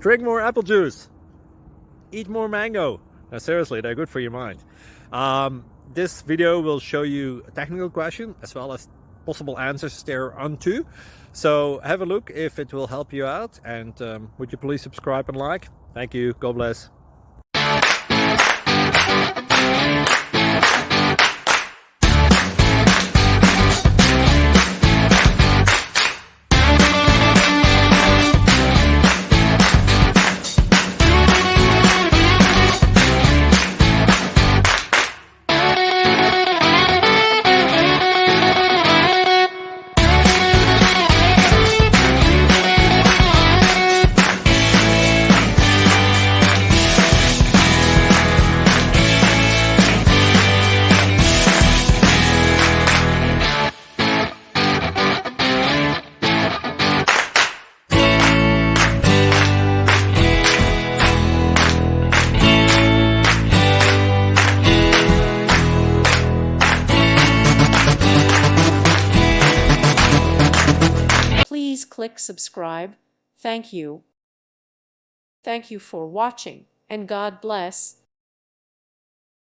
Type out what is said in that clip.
Drink more apple juice. Eat more mango. Now, seriously, they're good for your mind. This video will show you a technical question as well as possible answers thereunto. So have a look if it will help you out, and would you please subscribe and like? Thank you. God bless. Please click subscribe. Thank you. Thank you for watching, and God bless.